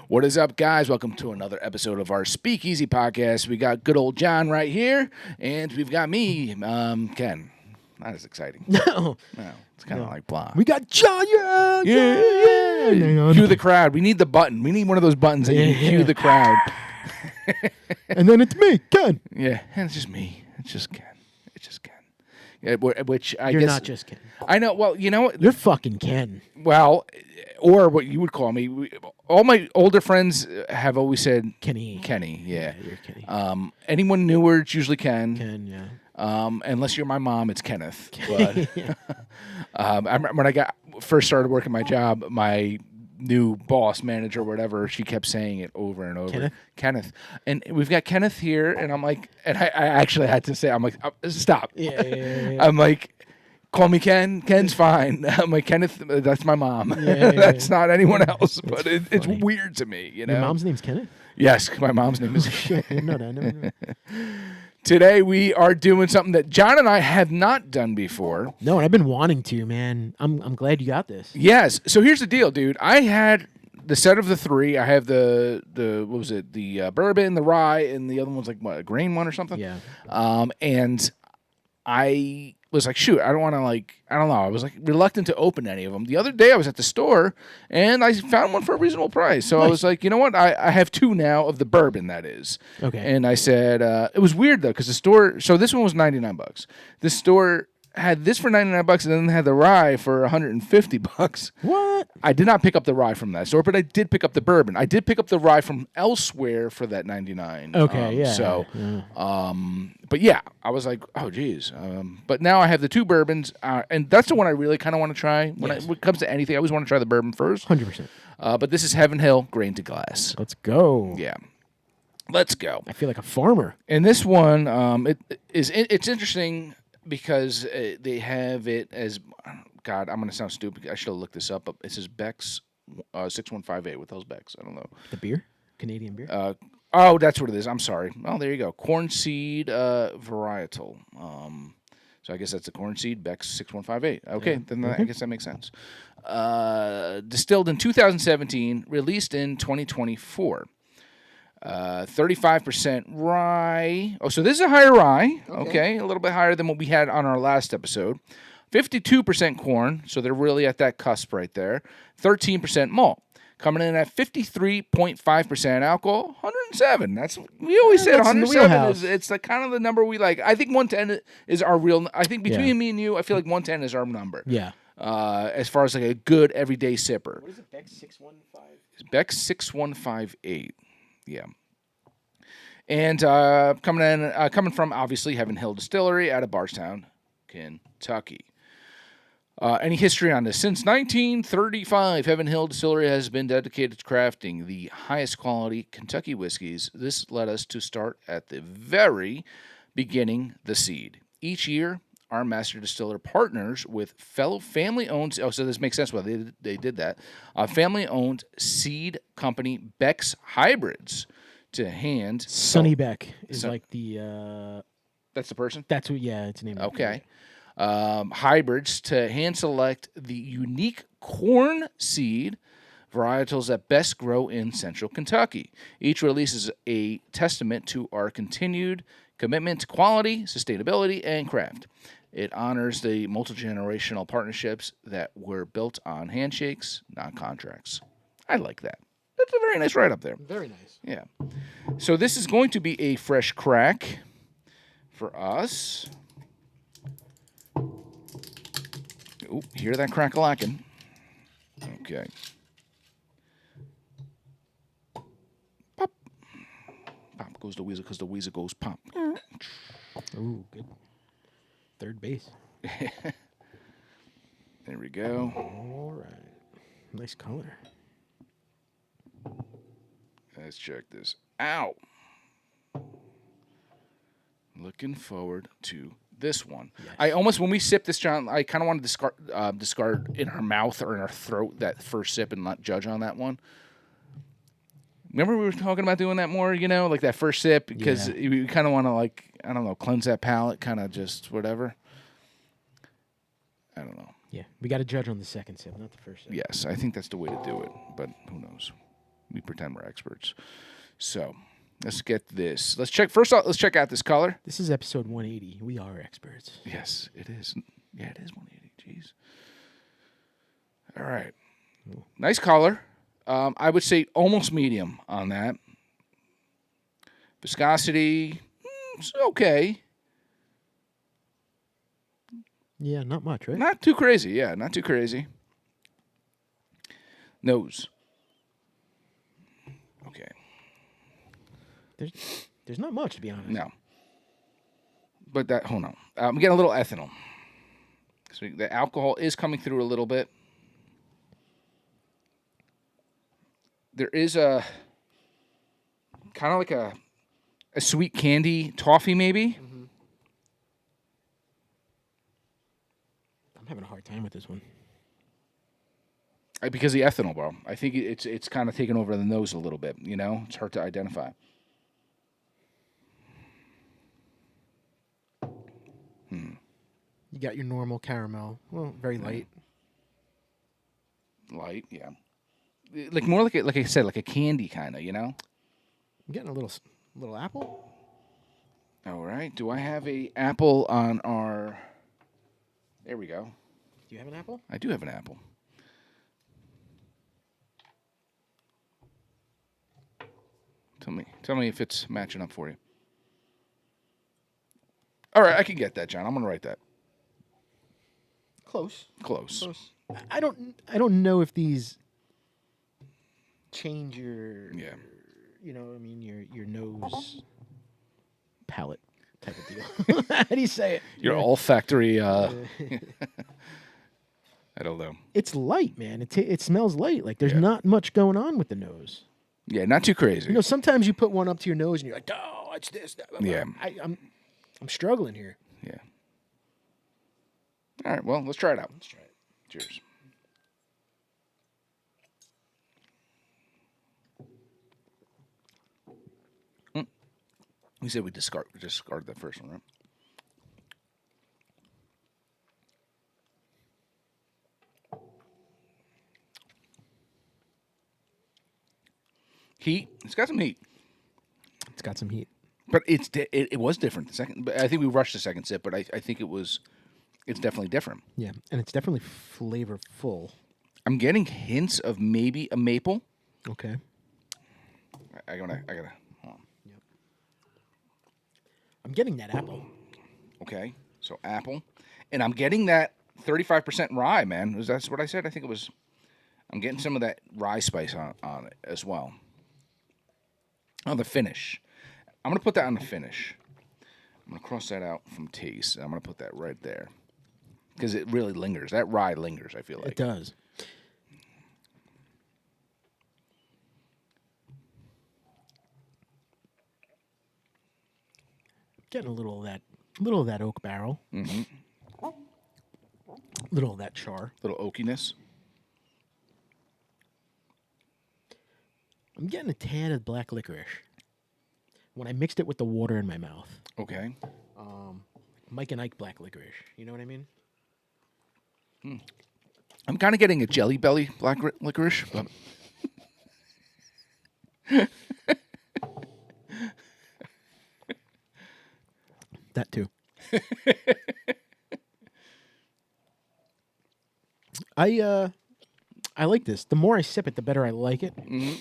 What is up, guys? Welcome to another episode of our Speakeasy podcast. We got good old John right here, and we've got me, Ken. Not as exciting. No, It's kind of like blah. we got John. Cue the crowd. We need the button. We need one of those buttons that you can cue the crowd. And then it's me, Ken. Yeah, and it's just me. It's just Ken. Yeah, which I You're guess not just Ken. I know. Well, you know what? You're fucking Ken. Well, or what you would call me. All my older friends have always said Kenny. Yeah. You're Kenny. Anyone newer, it's usually Ken. Ken, yeah. Unless you're my mom, it's Kenneth. But I remember when I first started working my job, my new boss, manager, whatever, she kept saying it over and over. Kenneth. And we've got Kenneth here, and I'm like, and I actually had to say, I'm like, stop. Yeah. I'm like, call me Ken. Ken's fine. I'm like, Kenneth, that's my mom. That's not anyone else. But it's weird to me, you know? Your mom's name's Kenneth? Yes, my mom's name is Shit, I didn't know that. I never knew that. Today we are doing something that John and I have not done before. No, and I've been wanting to, man. I'm glad you got this. Yes. So here's the deal, dude. I had the set of the three. I have the what was it? The bourbon, the rye, and the other one's like what, a grain one or something. Yeah. And I was like, shoot, I don't want to I don't know. I was like reluctant to open any of them. The other day I was at the store and I found one for a reasonable price. So I was like, you know what? I have two now of the bourbon, that is. Okay. And I said, it was weird though, because the store, so this one was $99. This store had this for $99 and then they had the rye for $150. What? I did not pick up the rye from that store, but I did pick up the bourbon. I did pick up the rye from elsewhere for that $99. Okay, yeah. So, yeah. but yeah, I was like, oh geez. But now I have the two bourbons, and that's the one I really kind of want to try. When it comes to anything, I always want to try the bourbon first. 100%. But this is Heaven Hill Grain to Glass. Let's go. Yeah. Let's go. I feel like a farmer. And this one, it's interesting because they have it as, God, I'm going to sound stupid. I should have looked this up. But it says Beck's 6158. What the hell's Beck's? I don't know. The beer? Canadian beer? Oh, that's what it is. I'm sorry. Well, there you go. Corn seed varietal. So I guess that's the corn seed, Beck's 6158. Okay, then I guess that makes sense. Distilled in 2017, released in 2024. 35% rye. Oh, so this is a higher rye. Okay, a little bit higher than what we had on our last episode. 52% corn, so they're really at that cusp right there. 13% malt. Coming in at 53.5% alcohol, 107. That's we always said 107 is it's like kind of the number we like. I think 110 is our real. I think between me and you, I feel like 110 is our number. Yeah. As far as like a good everyday sipper. What is it? Beck's 615? Beck's 6158. Yeah. And coming from obviously Heaven Hill Distillery out of Bardstown, Kentucky. Any history on this? Since 1935, Heaven Hill Distillery has been dedicated to crafting the highest quality Kentucky whiskeys. This led us to start at the very beginning, the seed. Each year, our master distiller partners with fellow family-owned. Oh, so this makes sense. Well, they did that. Family-owned seed company Beck's Hybrids to hand. Sonny Beck is like the. That's the person. That's what. Yeah, it's named. Okay. Hybrids to hand select the unique corn seed varietals that best grow in central Kentucky. Each release is a testament to our continued commitment to quality, sustainability, and craft. It honors the multi-generational partnerships that were built on handshakes, not contracts. I like that. That's a very nice write-up there. Very nice. Yeah. So this is going to be a fresh crack for us. Ooh, hear that crack-a-lackin'. Okay. Pop. Pop goes the weasel because the weasel goes pop. Ooh, good. Third base. There we go. All right. Nice color. Let's check this out. Looking forward to this one. Yes. I almost, when we sip this, John, I kind of want to discard in our mouth or in our throat that first sip and not judge on that one. Remember we were talking about doing that more, you know, like that first sip, because we kind of want to, like, I don't know, cleanse that palate, kind of just whatever. I don't know. Yeah, we got to judge on the second sip, not the first sip. Yes, I think that's the way to do it, but who knows. We pretend we're experts. So let's get this. Let's check first off. Let's check out this color. This is episode 180. We are experts. Yes, it is. Yeah, it is 180. Jeez. All right. Nice color. I would say almost medium on that. Viscosity, it's okay. Yeah, not much, right? Not too crazy. Yeah, not too crazy. Nose. Okay. There's not much, to be honest. No. But that, hold on. I'm getting a little ethanol. So the alcohol is coming through a little bit. There is a kind of like a sweet candy toffee, maybe. Mm-hmm. I'm having a hard time with this one. Because of the ethanol, bro. I think it's kind of taken over the nose a little bit. You know, it's hard to identify. You got your normal caramel. Well, very light. Light, yeah. Like more like I said, like a candy kind of. You know. I'm getting a little apple. All right. Do I have a apple on our? There we go. Do you have an apple? I do have an apple. Tell me if it's matching up for you. All right, I can get that, John. I'm gonna write that. Close. Close. I don't know if these change your you know what I mean, your nose palate type of deal. How do you say it? Your olfactory. I don't know. It's light, man. It smells light. Like there's not much going on with the nose. Yeah, not too crazy. You know, sometimes you put one up to your nose and you're like, oh, it's this. That. Yeah. I'm struggling here. Yeah. All right. Well, let's try it out. Let's try it. Cheers. We said we discard the first one, right? Heat. It's got some heat. It's got some heat. But it was different the second. But I think we rushed the second sip, but I think it's definitely different. Yeah, and it's definitely flavorful. I'm getting hints of maybe a maple. Okay. I gotta hold on. Yep. I'm getting that apple. Okay, so apple, and I'm getting that 35% rye, man. That's what I said? I think it was. I'm getting some of that rye spice on it as well. On the finish. I'm going to put that on the finish. I'm going to cross that out from taste. And I'm going to put that right there. Because it really lingers. That rye lingers, I feel like. It does. Getting a little of that oak barrel. Mm-hmm. Little of that char. Little oakiness. I'm getting a tad of black licorice when I mixed it with the water in my mouth. Okay. Mike and Ike black licorice. You know what I mean? I'm kind of getting a Jelly Belly black licorice. But that too. I like this. The more I sip it, the better I like it. Mm-hmm.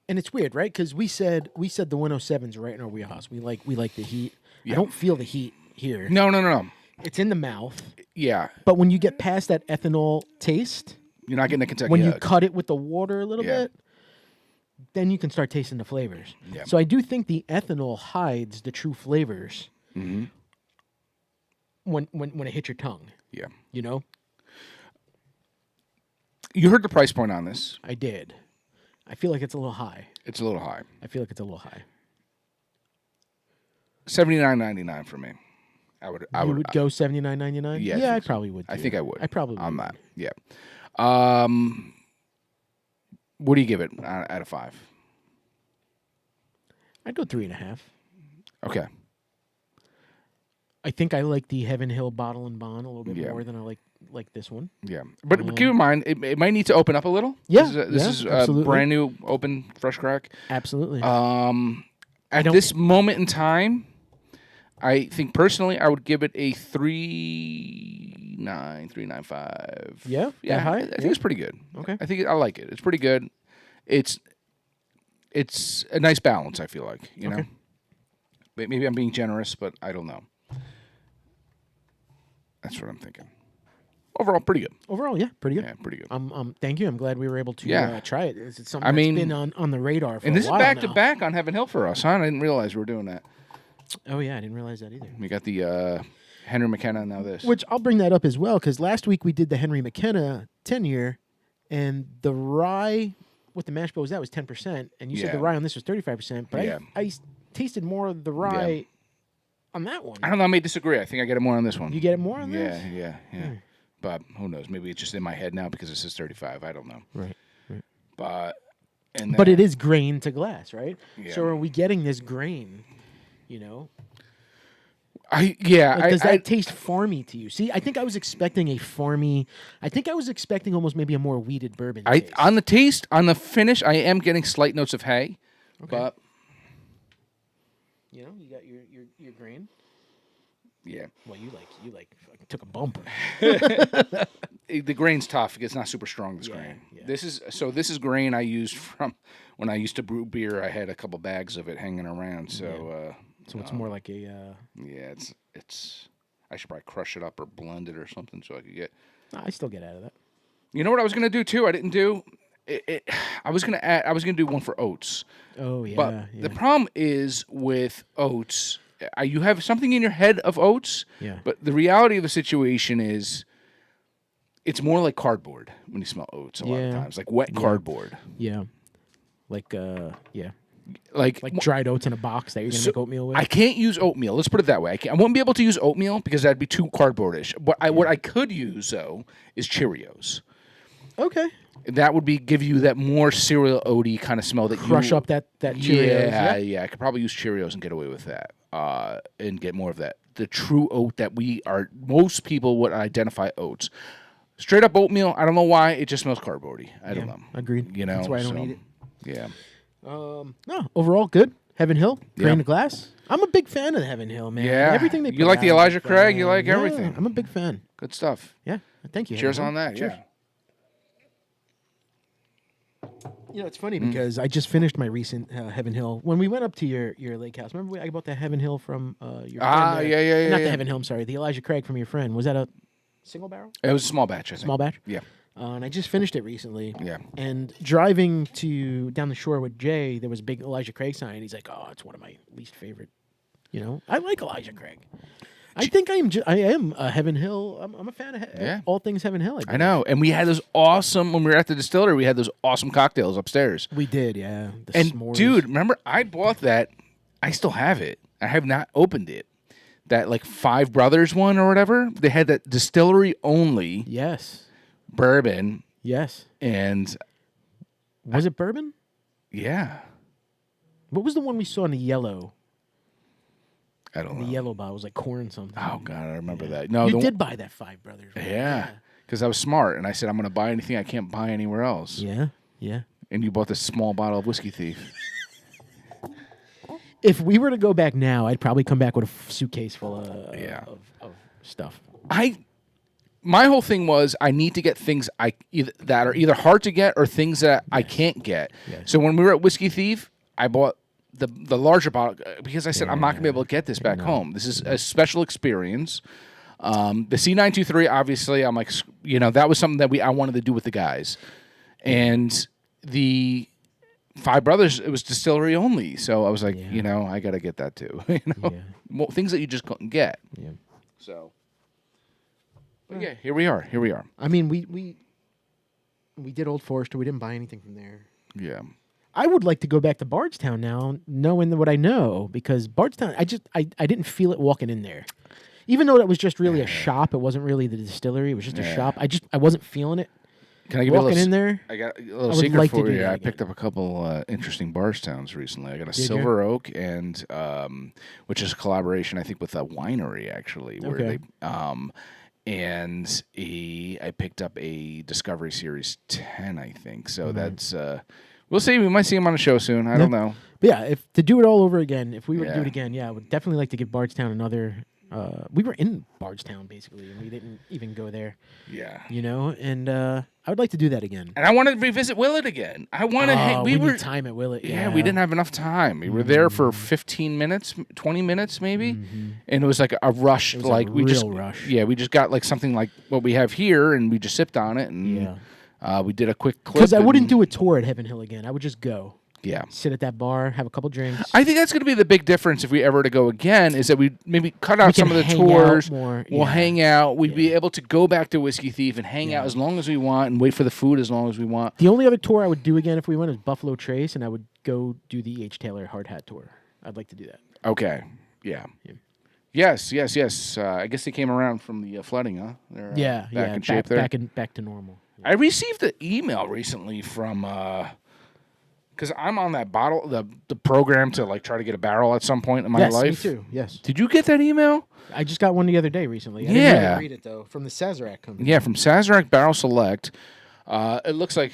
And it's weird, right? Because we said the 107's right in our wheelhouse. We like the heat. Yeah. I don't feel the heat here. No. It's in the mouth. Yeah. But when you get past that ethanol taste, You're not getting a Kentucky when you hug. cut it with the water a little Yeah. bit, then you can start tasting the flavors. Yeah. So I do think the ethanol hides the true flavors Mm-hmm. when it hits your tongue. Yeah. You know? You heard the price point on this. I did. I feel like it's a little high. It's a little high. I feel like it's a little high. $79.99 for me. I would go $79.99? Yeah, Yeah, I think so. probably would. I too. think I would. I probably on would. that. Yeah. What do you give it out of 5? I'd go 3.5. Okay. I think I like the Heaven Hill Bottle and Bond a little bit Yeah. more than I like like this one. Yeah, but keep in mind it might need to open up a little. Yeah, this is a absolutely. brand new, open, fresh crack. Absolutely. At this moment in time, I think personally I would give it a 3.95. Yeah, yeah, that high? I think it's pretty good. Okay. I think I like it. It's pretty good. It's a nice balance. I feel like know. Maybe I'm being generous, but I don't know. That's what I'm thinking. Overall, pretty good. Overall, yeah, pretty good. Yeah, pretty good. Thank you. I'm glad we were able to try it. It's something that's been on the radar for a while now. And this is back to back on Heaven Hill for us, huh? I didn't realize we were doing that. Oh, yeah, I didn't realize that either. We got the Henry McKenna, now this. Which I'll bring that up as well, because last week we did the Henry McKenna 10-year, and the rye with the mash bill was 10%, and you said the rye on this was 35%, but I tasted more of the rye on that one. I don't know. I may disagree. I think I get it more on this one. You get it more on this? Yeah. But who knows? Maybe it's just in my head now because it says 35. I don't know. Right. But it is grain to glass, right? Yeah. So are we getting this grain? Does that taste farmy to you? See, I think I was expecting a farmy. I think I was expecting almost maybe a more wheated bourbon taste. On the taste, on the finish, I am getting slight notes of hay. Okay. But you got your grain. Yeah. Well, you fucking took a bump. The grain's tough. It's not super strong. This grain. Yeah. This is grain I used from when I used to brew beer. I had a couple bags of it hanging around. So. So it's more like a. Yeah, it's. I should probably crush it up or blend it or something so I could get. I still get out of that. You know what I was gonna do too? I didn't do. I was gonna do one for oats. Oh yeah. But the problem is with oats, you have something in your head of oats. Yeah. But the reality of the situation is, it's more like cardboard when you smell oats. A lot of times, like wet cardboard. Yeah. Like yeah. Like dried oats in a box that you're gonna make oatmeal with. I can't use oatmeal. Let's put it that way. I won't be able to use oatmeal because that'd be too cardboardish. What I could use though is Cheerios. Okay. That would give you that more cereal oaty kind of smell that crush up that Cheerios. Yeah. I could probably use Cheerios and get away with that. And get more of that. The true oat that most people would identify oats. Straight up oatmeal. I don't know why it just smells cardboardy. I don't know. Agreed. That's why I don't eat it. Yeah. No, overall good. Heaven Hill, grain to glass. I'm a big fan of the Heaven Hill, man. Yeah. Everything they You like the Elijah Craig? You like everything. I'm a big fan. Good stuff. Yeah. Thank you. Cheers on that. Cheers. Yeah. It's funny because I just finished my recent Heaven Hill. When we went up to your lake house, remember I bought the Heaven Hill from your friend? Yeah. Not the Heaven Hill, I'm sorry. The Elijah Craig from your friend. Was that a single barrel? It was a small batch, I think. Small batch? Yeah. And I just finished it recently. Yeah. And driving down the shore with Jay, there was a big Elijah Craig sign. He's like, "Oh, it's one of my least favorite." I like Elijah Craig. I think I am a Heaven Hill. I'm a fan of all things Heaven Hill. I know. And we had those awesome when we were at the distillery. We had those awesome cocktails upstairs. We did, yeah. S'mores. Dude, remember I bought that. I still have it. I have not opened it. That like Five Brothers one or whatever. They had that distillery only. Yes. Bourbon. Yes. And was it bourbon? Yeah. What was the one we saw in the yellow? I don't know. The yellow bottle was like corn something. Oh God, I remember that. No, you did buy that Five Brothers. Right? Yeah. Because I was smart and I said I'm going to buy anything I can't buy anywhere else. Yeah. And you bought this small bottle of Whiskey Thief. If we were to go back now, I'd probably come back with a suitcase full of stuff. My whole thing was I need to get things that are either hard to get or things that I can't get. Yes. So when we were at Whiskey Thief, I bought the larger bottle because I said I'm not going to be able to get this back home. This is a special experience. The C923, obviously, I'm like, that was something that I wanted to do with the guys. And the Five Brothers, it was distillery only. So I was like, I got to get that too. Things that you just couldn't get. Yeah. So. But yeah, here we are. I mean, we did Old Forester. We didn't buy anything from there. Yeah. I would like to go back to Bardstown now, knowing what I know, because Bardstown, I didn't feel it walking in there. Even though it was just really a shop, it wasn't really the distillery. It was just a shop. I wasn't feeling it. Can I give you a little, in there? I got a little secret for you. I picked up a couple interesting Bardstowns recently. I got a Silver Oak and which is a collaboration, I think, with a winery actually, where they and I picked up a Discovery Series 10, I think. So that's we'll see. We might see him on the show soon. I don't know. But yeah, if to do it all over again, if we were to do it again, I would definitely like to give Bardstown another. We were in Bardstown basically, and we didn't even go there. Yeah, and I would like to do that again. And I want to revisit Willett again. I want to. We need time at Willett. Yeah, we didn't have enough time. We were there for 15 minutes, 20 minutes maybe, and it was like a rush. It was like a we real just rush. Yeah, we just got like something like what we have here, and we just sipped on it, and we did a quick clip. Because I wouldn't do a tour at Heaven Hill again. I would just go. Yeah. Sit at that bar, have a couple drinks. I think that's going to be the big difference if we ever to go again, is that we maybe cut out some of the tours. We'll hang out. We'd be able to go back to Whiskey Thief and hang out as long as we want and wait for the food as long as we want. The only other tour I would do again if we went is Buffalo Trace, and I would go do the H. Taylor Hard Hat Tour. I'd like to do that. Okay. Yeah. Yes. I guess they came around from the flooding, huh? They're back in shape there. Back to normal. I received an email recently from... because I'm on that bottle, the program to like try to get a barrel at some point in my life. Yes, me too. Yes. Did you get that email? I just got one the other day recently. I didn't really read it though. From the Sazerac company. Yeah, from Sazerac Barrel Select. It looks like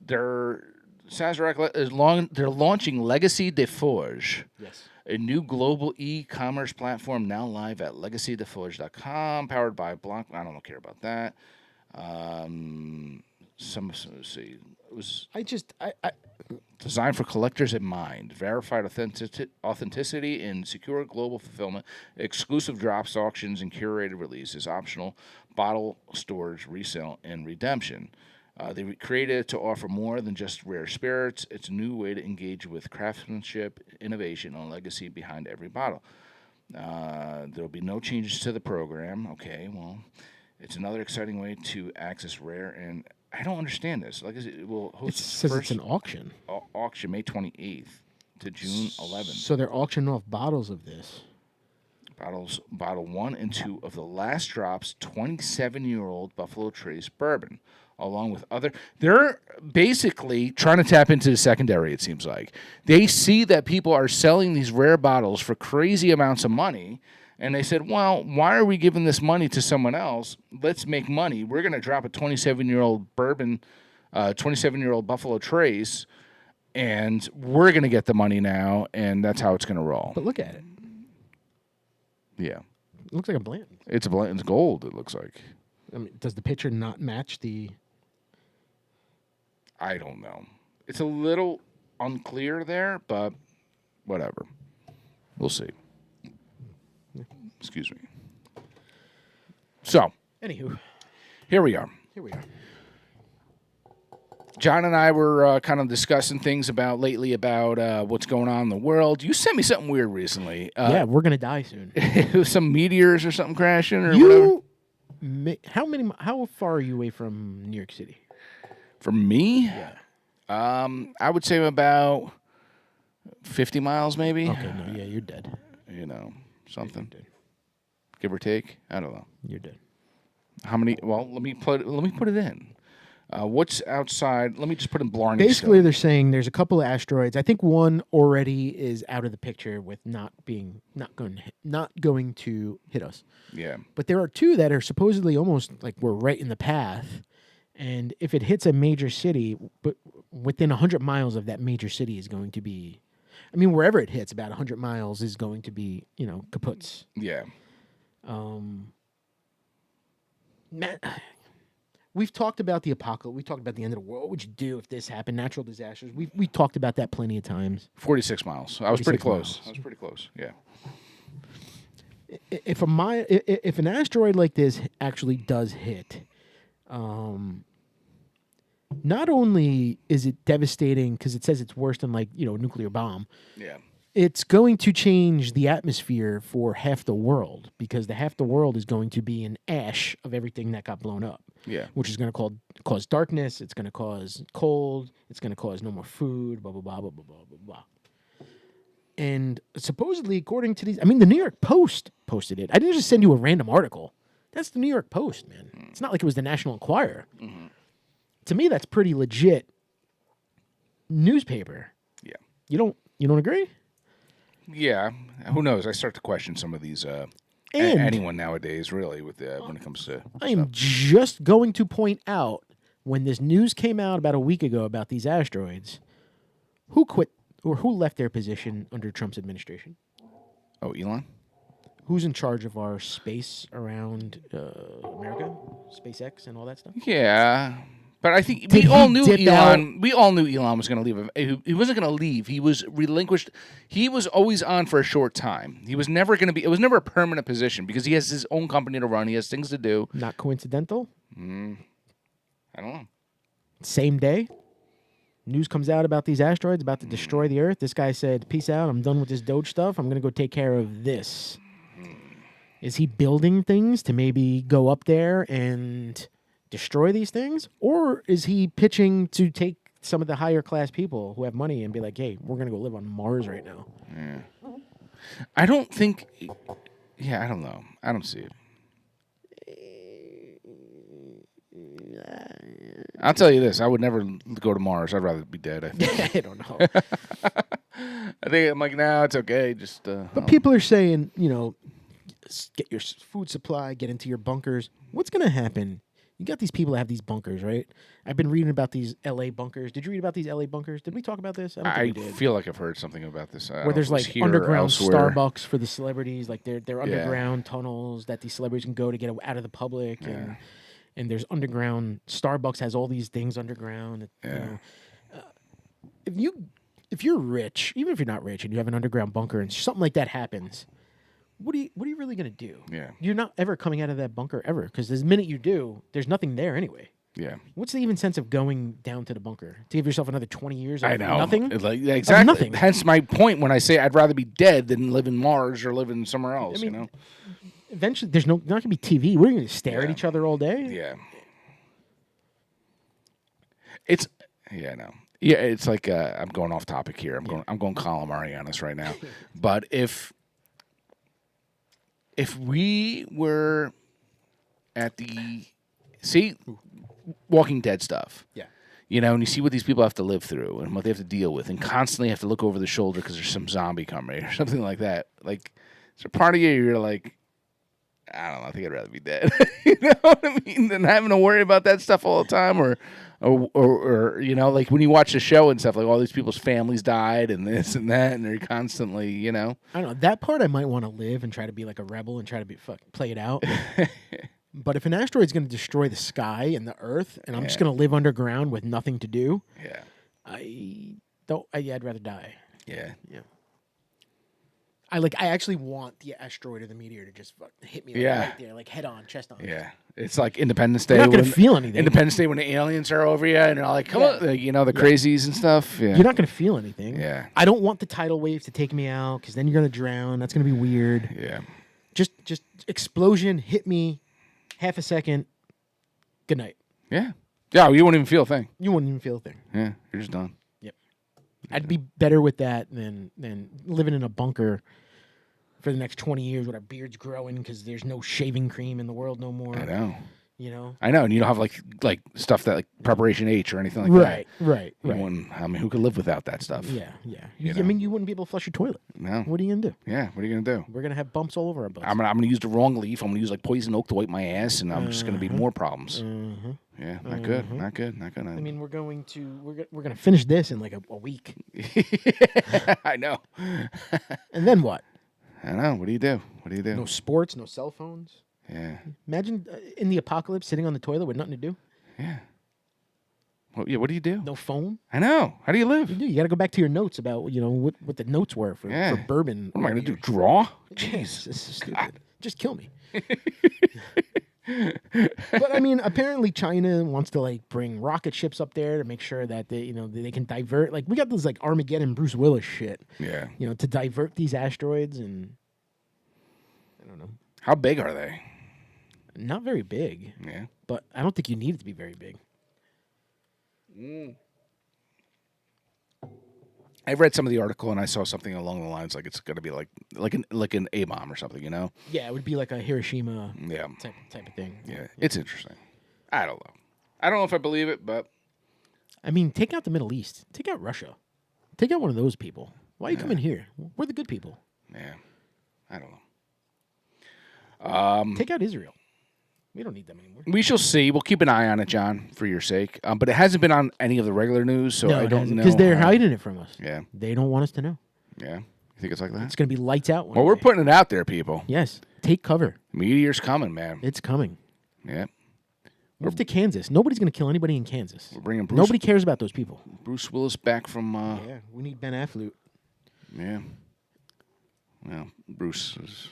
Sazerac they're launching Legacy de Forge. Yes. A new global e-commerce platform now live at legacydeforge.com, powered by Block. I don't care about that. Let's see. It was designed for collectors in mind. Verified authenticity and secure global fulfillment. Exclusive drops, auctions, and curated releases. Optional bottle storage, resale, and redemption. They created it to offer more than just rare spirits. It's a new way to engage with craftsmanship, innovation, and legacy behind every bottle. There will be no changes to the program. Okay, well, it's another exciting way to access rare and... I don't understand this. Like, it will host. It says it's an auction. Auction May 28th to June 11th. So they're auctioning off bottles of this. Bottle 1 and 2 of the last drops 27-year-old Buffalo Trace bourbon, along with other. They're basically trying to tap into the secondary. It seems like they see that people are selling these rare bottles for crazy amounts of money. And they said, well, why are we giving this money to someone else? Let's make money. We're going to drop a 27-year-old bourbon, 27-year-old Buffalo Trace, and we're going to get the money now, and that's how it's going to roll. But look at it. Yeah. It looks like a Blanton. It's a Blanton's gold, it looks like. I mean, does the picture not match the... I don't know. It's a little unclear there, but whatever. We'll see. Excuse me. So, anywho, here we are. John and I were kind of discussing things about what's going on in the world. You sent me something weird recently. Yeah, we're gonna die soon. Some meteors or something crashing or whatever. How far are you away from New York City? From me? Yeah. I would say about 50 miles, maybe. Okay, no, yeah, you're dead. Something. Give or take. I don't know. You're dead. How many? Well, let me put it in. What's outside? Let me just put in Blarney. Basically, they're saying there's a couple of asteroids. I think one already is out of the picture with not going to hit us. Yeah. But there are two that are supposedly almost like we're right in the path. And if it hits a major city, but within 100 miles of that major city is going to be, I mean, wherever it hits, about 100 miles is going to be, kaputs. Yeah. Matt, we've talked about the apocalypse. We talked about the end of the world. What would you do if this happened? Natural disasters. We talked about that plenty of times. 46 miles. I was pretty close. Yeah. If an asteroid like this actually does hit, not only is it devastating because it says it's worse than a nuclear bomb. Yeah. It's going to change the atmosphere for half the world because half the world is going to be in ash of everything that got blown up. Yeah. Which is going to cause darkness. It's going to cause cold. It's going to cause no more food. Blah blah blah blah blah blah blah blah. And supposedly, according to these, I mean, the New York Post posted it. I didn't just send you a random article. That's the New York Post, man. It's not like it was the National Enquirer. Mm-hmm. To me, that's pretty legit newspaper. Yeah. You don't agree? Yeah. Who knows? I start to question some of these And anyone nowadays, really, with when it comes to I am just going to point out, when this news came out about a week ago about these asteroids, who quit or who left their position under Trump's administration? Oh, Elon? Who's in charge of our space around America, SpaceX, and all that stuff? Yeah, but I think Did we all he knew dip Elon. out? We all knew Elon was going to leave. He wasn't going to leave. He was relinquished. He was always on for a short time. He was never going to be. It was never a permanent position because he has his own company to run. He has things to do. Not coincidental. I don't know. Same day, news comes out about these asteroids about to destroy the Earth. This guy said, "Peace out. I'm done with this Doge stuff. I'm going to go take care of this." Is he building things to maybe go up there and destroy these things? Or is he pitching to take some of the higher class people who have money and be like, hey, we're going to go live on Mars right now? Yeah. I don't think... Yeah, I don't know. I don't see it. I'll tell you this. I would never go to Mars. I'd rather be dead, I think. I don't know. I think I'm like, no, it's okay. Just. But people are saying, get your food supply, get into your bunkers. What's going to happen? You got these people that have these bunkers, right? I've been reading about these L.A. bunkers. Did you read about these L.A. bunkers? Did we talk about this? I don't think we did. Feel like I've heard something about this. Where there's like underground Starbucks for the celebrities. Like they're underground tunnels that these celebrities can go to get out of the public. Yeah. And there's underground. Starbucks has all these things underground. Yeah. If you're rich, even if you're not rich, and you have an underground bunker, and something like that happens, what are you really gonna do? Yeah. You're not ever coming out of that bunker ever, because the minute you do, there's nothing there anyway. Yeah. What's the even sense of going down to the bunker to give yourself another 20 years of I know. nothing? Like, exactly. Nothing. Hence my point when I say I'd rather be dead than live in Mars or live in somewhere else. I mean, eventually, there's not gonna be TV. We're gonna stare at each other all day. Yeah. It's like I'm going off topic here. I'm going calamari on us right now. But if we were at the Walking Dead stuff, and you see what these people have to live through and what they have to deal with, and constantly have to look over the shoulder because there's some zombie coming or something like that. Like, there's a part of you're like, I don't know. I think I'd rather be dead. You know what I mean? Than having to worry about that stuff all the time, or like when you watch the show and stuff, like all these people's families died and this and that, and they're constantly, I don't know. That part I might want to live and try to be like a rebel and try to play it out. But if an asteroid's going to destroy the sky and the Earth, and I'm just going to live underground with nothing to do, I'd rather die. Yeah. I actually want the asteroid or the meteor to just hit me right there, like head on, chest on. Yeah. It's like Independence Day. You're not going to feel anything. Independence Day when the aliens are over you and they're all like, come on, the crazies and stuff. Yeah. You're not going to feel anything. Yeah. I don't want the tidal wave to take me out because then you're going to drown. That's going to be weird. Yeah. Just explosion, hit me, half a second, good night. Yeah. Yeah, you won't even feel a thing. You wouldn't even feel a thing. Yeah, you're just done. Yep. I'd be better with that than living in a bunker for the next 20 years with our beards growing because there's no shaving cream in the world no more. I know. I know, and you don't have like stuff that like Preparation H or anything like that. Right. I mean, who could live without that stuff? Yeah. I mean, you wouldn't be able to flush your toilet. No. What are you gonna do? Yeah, what are you gonna do? We're gonna have bumps all over our butts. I'm gonna use the wrong leaf. I'm gonna use like poison oak to wipe my ass, and I'm just gonna be more problems. Yeah, not good. I mean, we're gonna finish this in like a week. I know. And then what? I know. What do you do? No sports, no cell phones. Yeah. Imagine in the apocalypse sitting on the toilet with nothing to do. Yeah. Well, yeah. What do you do? No phone. I know. How do you live? You got to go back to your notes about what the notes were for bourbon. What am I going to do? Draw? Jeez, this is stupid. God. Just kill me. But I mean, apparently China wants to like bring rocket ships up there to make sure that they can divert. Like we got this like Armageddon Bruce Willis shit. Yeah. To divert these asteroids, and I don't know. How big are they? Not very big. Yeah. But I don't think you need it to be very big. I read some of the article and I saw something along the lines like it's going to be like an A bomb or something, Yeah, it would be like a Hiroshima type of thing. Yeah, it's interesting. I don't know. I don't know if I believe it, but I mean, take out the Middle East. Take out Russia. Take out one of those people. Why are you coming here? We're the good people. Yeah. I don't know. Take out Israel. We don't need them anymore. We shall see. We'll keep an eye on it, John, for your sake. But it hasn't been on any of the regular news, so I don't know. Because they're hiding it from us. Yeah. They don't want us to know. Yeah. You think it's like that? It's going to be lights out. Well, we're putting it out there, people. Yes. Take cover. Meteor's coming, man. It's coming. Yeah. Move to Kansas. Nobody's going to kill anybody in Kansas. We're bringing Bruce. Nobody cares about those people. Bruce Willis back from. Yeah, we need Ben Affleck. Yeah. Well, Bruce is.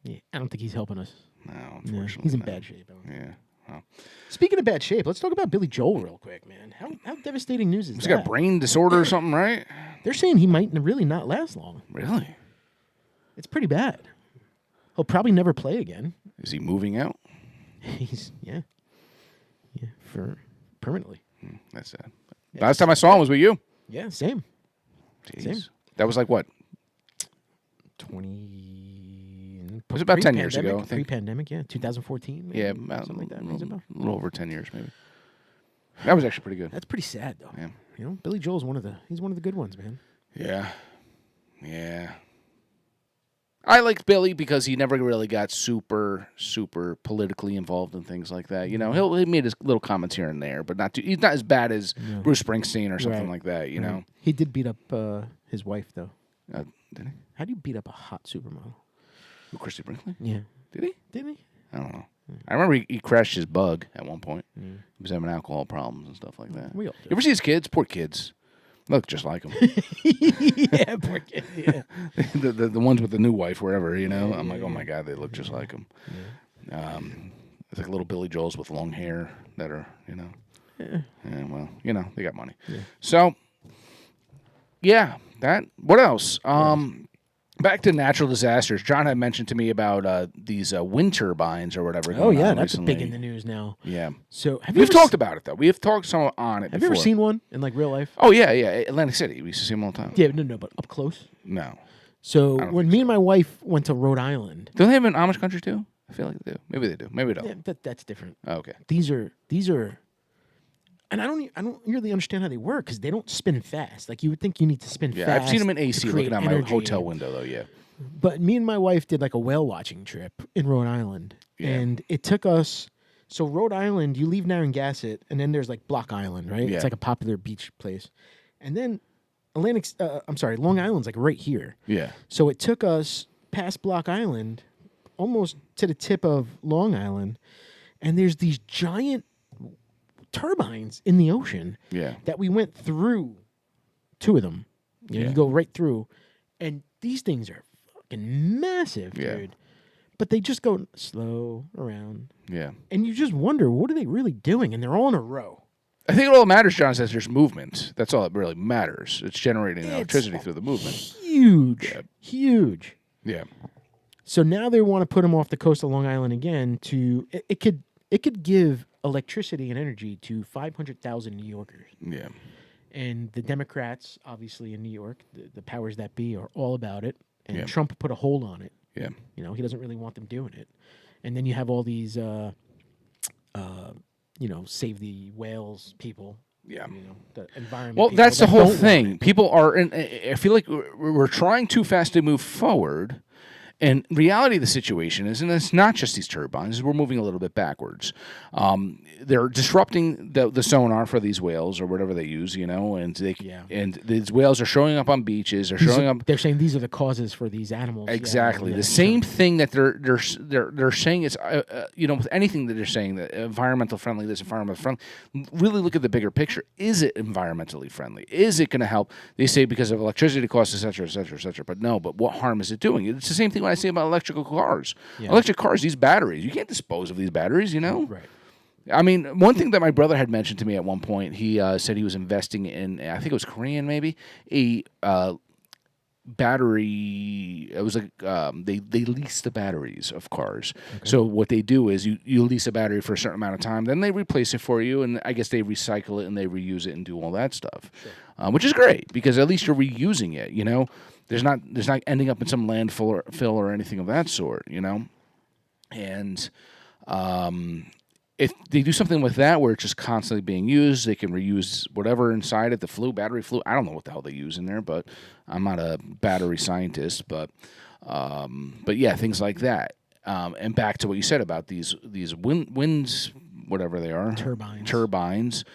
Yeah, I don't think he's helping us. No, unfortunately. He's in bad shape. Yeah. Well. Speaking of bad shape, let's talk about Billy Joel real quick, man. How devastating news is that? He's got a brain disorder or something, right? They're saying he might really not last long. Really? It's pretty bad. He'll probably never play again. Is he moving out? Yeah, for permanently. That's sad. Yeah. Last time I saw him was with you. Yeah, same. Jeez. Same. That was like what? 20. It was about 10 years ago, I think. Pre-pandemic, yeah. 2014, maybe. Yeah, something like that. A little over 10 years, maybe. That was actually pretty good. That's pretty sad, though. Yeah. You know, Billy Joel's one of the good ones, man. Yeah. Yeah. I liked Billy because he never really got super politically involved in things like that. You know, he made his little comments here and there, but not too. He's not as bad as Bruce Springsteen or something like that. You know, he did beat up his wife though. Did he? How do you beat up a hot supermodel? Who, Christy Brinkley? Yeah. Did he? Didn't he? I don't know. I remember he crashed his bug at one point. He was having alcohol problems and stuff like that. We all do. You ever see his kids? Poor kids. Look just like him. Yeah, poor kid. Yeah. the ones with the new wife, wherever, you know. I'm like, oh my God, they look just like him. Yeah. It's like little Billy Joels with long hair that are, you know. Yeah, well, you know, they got money. Yeah. So, yeah, that. What else? Back to natural disasters. John had mentioned to me about these wind turbines or whatever. Oh yeah, that's recently. big in the news now. Yeah. So we've talked about it though. We have talked some on it. Have you ever seen one in like real life? Oh yeah, Atlantic City. We used to see them all the time. Yeah, no, but up close. No. So when me and my wife went to Rhode Island, don't they have an Amish country too? I feel like they do. Maybe they do. Maybe they don't. Yeah, that's different. Oh, okay. These are. And I don't really understand how they work because they don't spin fast. Like you would think you need to spin fast. Yeah, I've seen them in AC looking out my hotel and, window though. Yeah. But me and my wife did like a whale watching trip in Rhode Island, and it took us. So Rhode Island, you leave Narragansett, and then there's like Block Island, right? Yeah. It's like a popular beach place, and then Long Island's like right here. Yeah. So it took us past Block Island, almost to the tip of Long Island, and there's these giant turbines in the ocean. Yeah. That we went through, 2 of them. You go right through, and these things are fucking massive, dude. But they just go slow around. Yeah. And you just wonder, what are they really doing? And they're all in a row. I think all that matters, John, is that there's movement. That's all that really matters. It's generating electricity through the movement. Huge. Yeah. So now they want to put them off the coast of Long Island again to it could give electricity and energy to 500,000 New Yorkers. Yeah. And the Democrats, obviously in New York, the powers that be, are all about it. And Trump put a hold on it. Yeah. You know, he doesn't really want them doing it. And then you have all these, save the whales people. Yeah. You know, the environment. Well, that's the whole thing. People are, I feel like we're trying too fast to move forward. And reality of the situation is, and it's not just these turbines, we're moving a little bit backwards. They're disrupting the sonar for these whales or whatever they use, you know, and these whales are showing up on beaches. They're saying these are the causes for these animals. Exactly. The same thing that they're saying is, with anything that they're saying, that environmental friendly, this environmental friendly, really look at the bigger picture. Is it environmentally friendly? Is it going to help? They say because of electricity costs, et cetera, et cetera, et cetera. But no, what harm is it doing? It's the same thing when I say about electrical cars. Yeah. Electric cars, these batteries, you can't dispose of these batteries, you know? Right. I mean, one thing that my brother had mentioned to me at one point, he said he was investing in, I think it was Korean maybe, a battery. It was like they lease the batteries of cars. Okay. So what they do is you lease a battery for a certain amount of time, then they replace it for you, and I guess they recycle it and they reuse it and do all that stuff, which is great because at least you're reusing it, you know? There's not ending up in some landfill or anything of that sort, you know? And if they do something with that where it's just constantly being used, they can reuse whatever inside it, battery fluid. I don't know what the hell they use in there, but I'm not a battery scientist. But yeah, things like that. And back to what you said about these winds, whatever they are, turbines.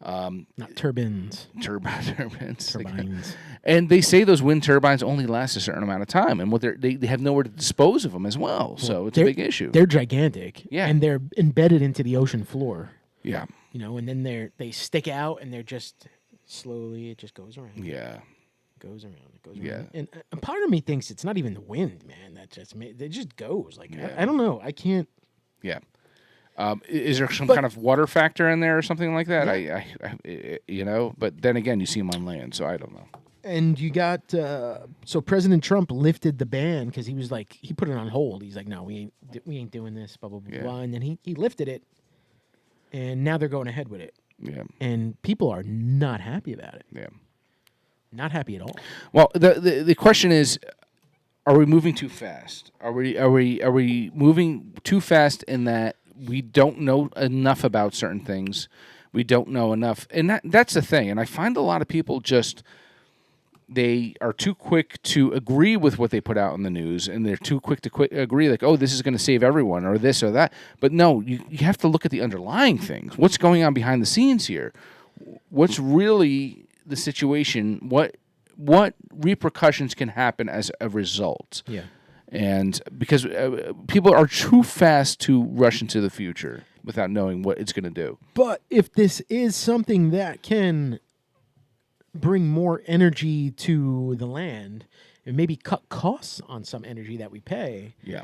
Not turbines. Turbines. Turbines. And they say those wind turbines only last a certain amount of time, and they have nowhere to dispose of them as well. So it's a big issue. They're gigantic. Yeah. And they're embedded into the ocean floor. Yeah. And then they stick out, and they're just slowly, it just goes around. Yeah. Goes around. And part of me thinks it's not even the wind, man. It just goes. Like, I don't know. I can't. Yeah. Is there some kind of water factor in there or something like that? Yeah. But then again, you see them on land, so I don't know. And you got so President Trump lifted the ban because he was like, he put it on hold. He's like, no, we ain't doing this, blah blah blah. Blah. And then he lifted it, and now they're going ahead with it. Yeah. And people are not happy about it. Yeah. Not happy at all. Well, the question is, are we moving too fast? Are we moving too fast in that we don't know enough about certain things? We don't know enough, and that's the thing. And I find a lot of people they are too quick to agree with what they put out in the news, and they're too quick to agree, like, oh, this is going to save everyone, or this or that. But no, you have to look at the underlying things. What's going on behind the scenes here? What's really the situation? What repercussions can happen as a result? Yeah. And because people are too fast to rush into the future without knowing what it's going to do. But if this is something that can bring more energy to the land and maybe cut costs on some energy that we pay. Yeah.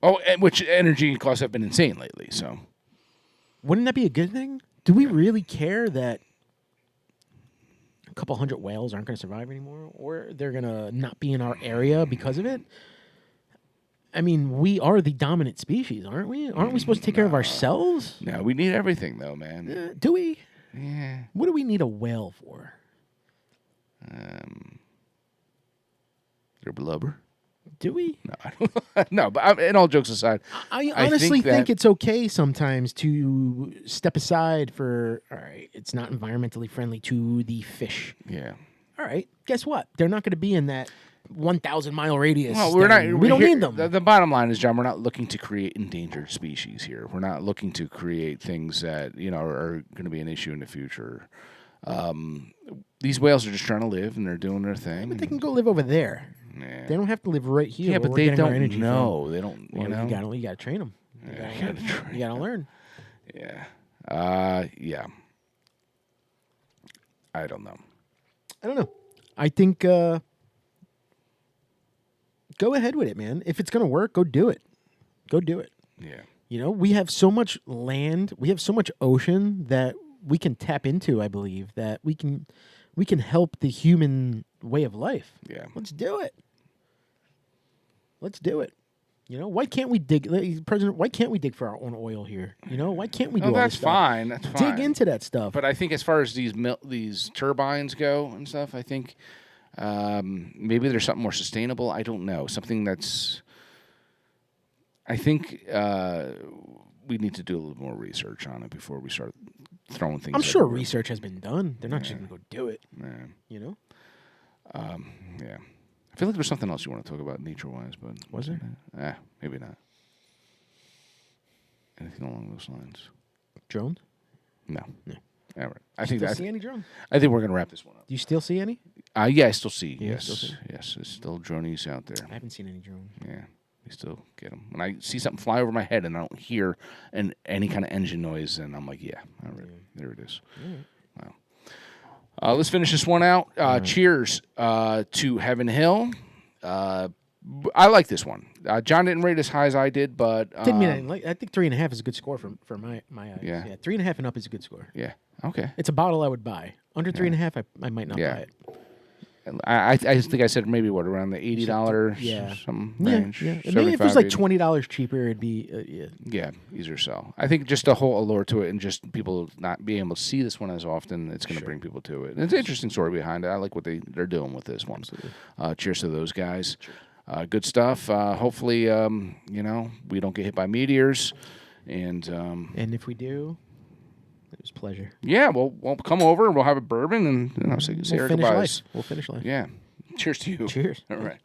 Oh, which energy costs have been insane lately, so. Wouldn't that be a good thing? Do we really care that a couple hundred whales aren't going to survive anymore, or they're going to not be in our area because of it? I mean, we are the dominant species, aren't we? Aren't we supposed to take care of ourselves? No, we need everything, though, man. Do we? Yeah. What do we need a whale for? Your blubber? Do we? No, I don't. No, but in all jokes aside, I honestly think it's okay sometimes to step aside for, all right, it's not environmentally friendly to the fish. Yeah. All right, guess what? They're not going to be in that 1,000-mile radius. Well, we don't need them. The bottom line is, John, we're not looking to create endangered species here. We're not looking to create things that are going to be an issue in the future. These whales are just trying to live, and they're doing their thing. But they can go live over there. Yeah. They don't have to live right here. Yeah, but they don't know. They don't. You got to train them. You got to learn. Yeah. Yeah. I don't know. I think go ahead with it, man. If it's gonna work, go do it. Yeah. We have so much land, we have so much ocean that we can tap into. I believe that we can help the human way of life. Yeah. Let's do it. Why can't we dig, President? Why can't we dig for our own oil here? Why can't we do all that's this stuff? fine. That's fine. Dig into that stuff. But I think as far as these turbines go and stuff, I think maybe there's something more sustainable. I don't know. Something that's. I think we need to do a little more research on it before we start throwing things. I'm sure research has been done. They're not just going to go do it. Yeah. Yeah. I feel like there's something else you want to talk about nature-wise, but was there? Maybe not. Anything along those lines? Drones? No. All right. I think see any drones? I think we're going to wrap this one up. Do you still see any? Yeah, I still see. Yeah, yes, there's still dronies out there. I haven't seen any drones. Yeah, we still get them. When I see something fly over my head and I don't hear any kind of engine noise, then I'm like, yeah, all right, there it is. Wow. Let's finish this one out. Cheers to Heaven Hill. I like this one. John didn't rate as high as I did, but I think 3.5 is a good score for my eyes. Yeah. 3.5 and up is a good score. Yeah. Okay. It's a bottle I would buy. Under 3.5, I might not buy it. I think I said maybe around the $80 some range. Yeah. Maybe if it was like $20 cheaper, it'd be easier sell. I think just the whole allure to it and just people not being able to see this one as often, it's going to bring people to it. And it's an interesting story behind it. I like what they're doing with this one. Cheers to those guys. Good stuff. Hopefully, we don't get hit by meteors, and if we do. It was a pleasure. Yeah, we'll come over and we'll have a bourbon and say our goodbyes. We'll finish life. Yeah. Cheers to you. Cheers. All right.